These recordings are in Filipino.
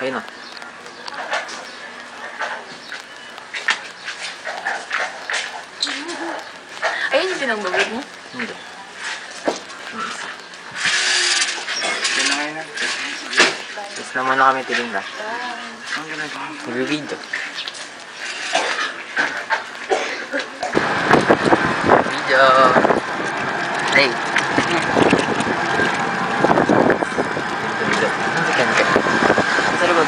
Ayun na. Ayun yung pinag-bubog mo? Hindi. Yung isa. Tapos naman na kami tilinda. Nag-video. Video. Hey. Video. Ano si Ken? Sa likod.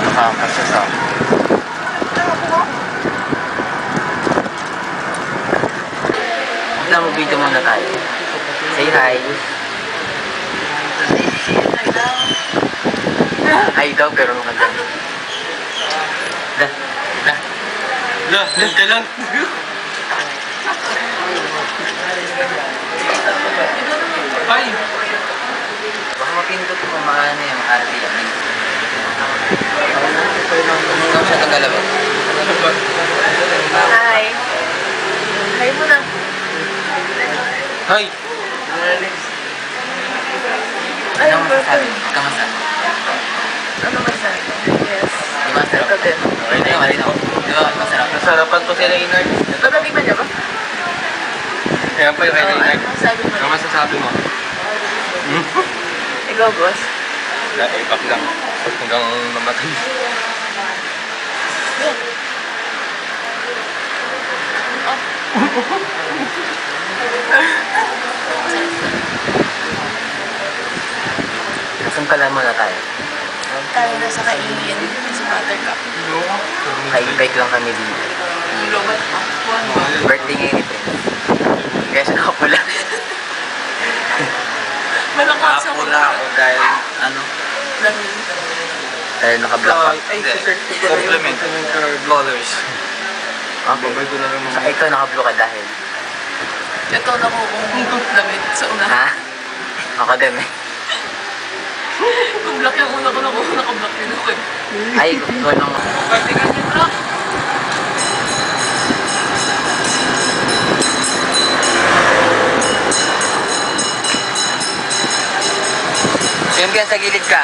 Nakakasasa. Wala mo video muna tayo. Say hi. Hi daw pero nung kanda. Lang. Ay! Baka mapindot mo maano yung RD yan. Ikaw siya tagalabas. Hi. Hi mo na. Ay! Ay, Anong masasabi? perfect. Ikaw masasabi? Ano masabi? Yes. Di ba masarap? Ito din. Okay na yun, malinaw. Di ba masarap? Nasarapan ko si Reynard. Natatikman niya ba? Kaya pa yung kay Reynard. Ano masabi mo? Ano masasabi mo? Ikaw, boss. Ipak lang. Hanggang mamatay. Nasaan pala muna tayo? Tayo na sa kaingin sa Buttercup. Ka-invite lang kami dito. Lobat pa. Birthday ngayon ni Prince. Kaya siya nakapula. Malakas ako. Nakapula ako dahil ano? Dahil naka-black pa. Compliment. Colors. Okay. Babay ko na lang So, ikaw naka-blue ka dahil. Ito na ko kung damit sa una. Ha? Ako din eh. Kung black yung una ko na kung naka-black yun ako eh. Ay, ikaw nang... Partigan yung truck. Yung yan sa gilid ka.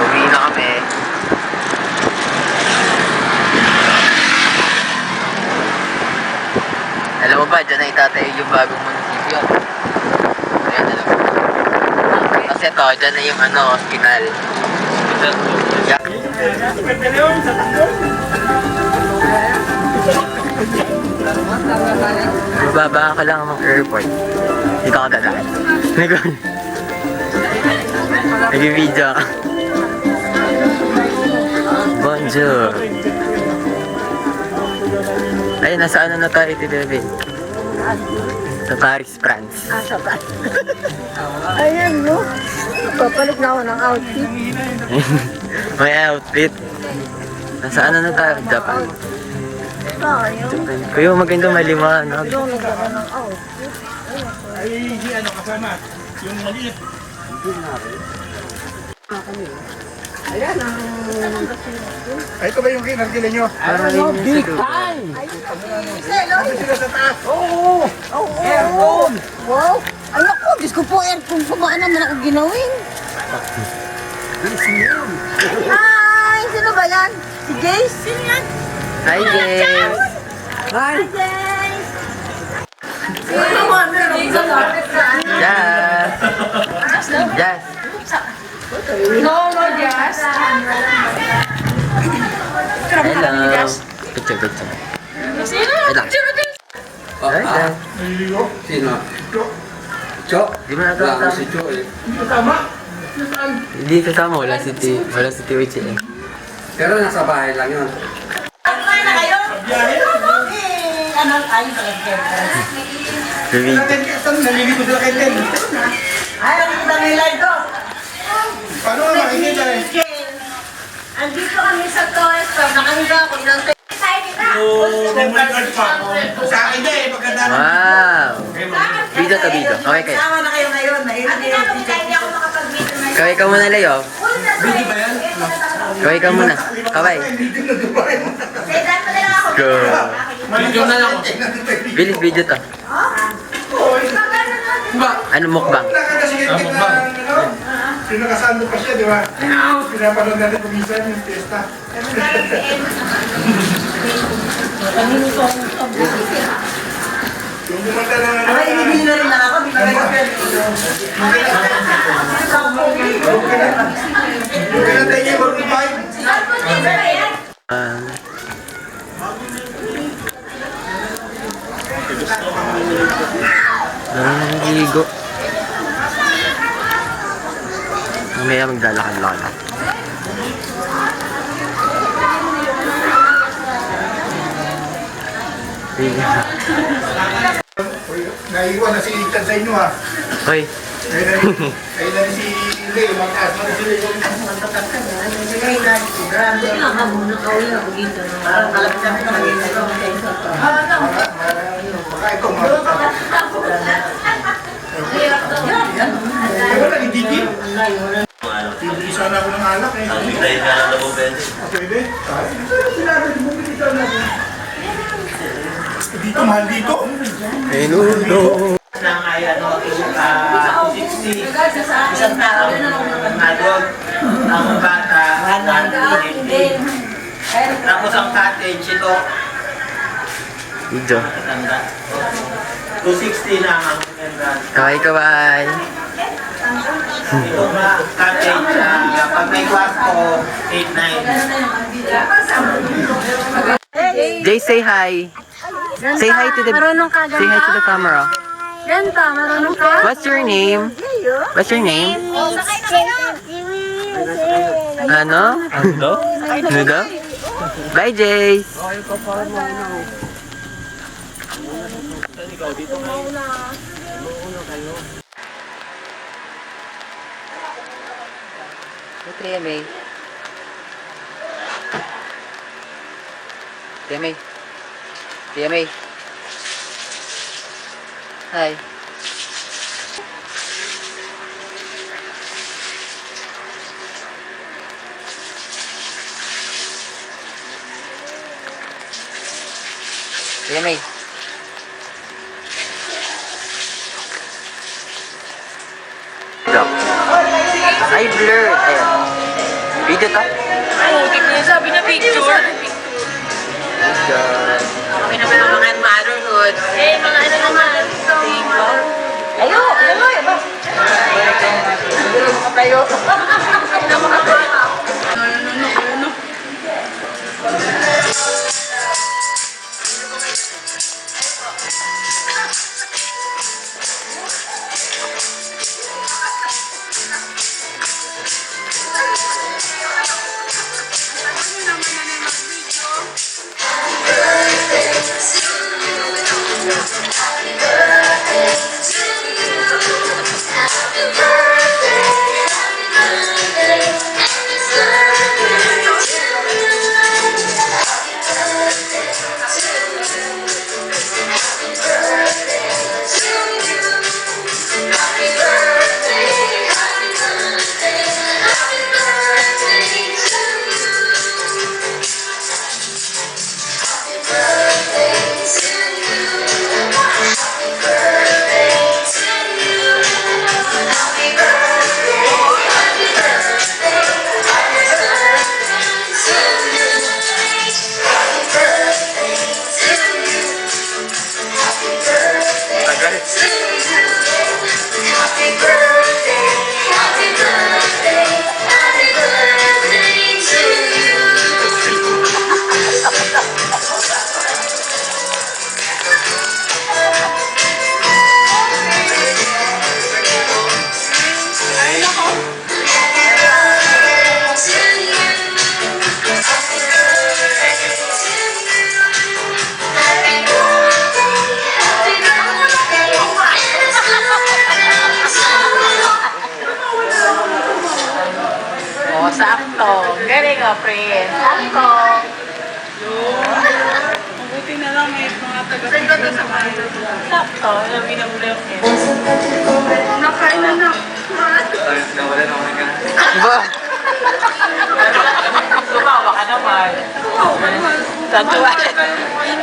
Uwi na kami. Alam mo ba, dyan na itatayo yung bagong munisipyo. Ayan, alam mo. Kasi ito, dyan na yung hospital. Yeah. Bababa ka lang ng airport. Dito ka dadaan. Nag-video ka. Bonjour. Ayun, nasa ano na tayo, Tibebe? Sa Paris, France. Sa ba? Ayan, no? Papalit na ako ng outfit. May outfit. Nasa ano na tayo, Japan. Tayo. Japan. Kuya, maganda maliwanag. Yung nagkaroon ng outfit. Ayan, ang... Ay, ito ba yung kinarkila nyo? Big Ano sila sa taas? Oo! Aircon! Wow! Ano ko? Diyos ko po, aircon po ba naman ako ginawin? Hi! Sino ba yan? Si Jace? Sino yan? Hi, James. Hi, Jace! Jazz. Jazz. No, Jazz. Hello. Picture, picture. Sino? Ay lang. Hi, Jazz. Sino? Cho? Di mo nagkakasama. Si Cho eh. Hindi kasama. Wala si Tiwichi eh. Pero nasa bahay lang yun. Bibig. Naliligo sila kay Ted. Ay, nakikita nila ito. Paano nga makikita eh? Andito kami sa toy store. Nakahiga ako ng Oh my God pa. Sa akin niya eh, pagkada Wow! Video to video. Okay kayo. Sama na kayo ngayon. Kaway ka muna, Leo. Kaway ka muna. Kaway. Go. Video na lang ako. Bilis video to. Ano mukbang? Pinakasando pa siya, di ba? Pinapanood natin kumisan yung testa. Yung bumanda na Aba, inibili na rin lang ako. Di ba kayo? yung pinantay niya, mag-revive. Naliligo. Mamaya maglalakad-lakad. Naiwan na si Itan sa inyo, ha? Hoy, Ayun na si Leo, mag-aas na si Leo. Baka ito, wala, hindi. Hindi sana ako ng alak, eh. Pwede? Sinabi, bumili ka na. Dito, mahal dito. menudo. ng ay ano, 260, isang tao, mga dog, ang bata, 150. Tapos ang cottage, ito, Video. tanda. 260 na ang ganda. Kaway. Ito na cottage, pag may kwarto, 8-9. Jay, say hi. Say hi to the camera. Ganda, marunong ka? What's your name? What's your name? Ano? Nudo? Bye, Jace. TMA. TMA. TMA. Hi. TMA. Ay, blurred. Ayan. Video to? Sabi na picture. Okay naman ang mga motherhood. Eh, mga ano naman. Ayo, ayo, ayo. Tayo. Sakto, yung binabulok niya. Nakain na na. Ba? Tumawa ka naman. Tatuwa. Yung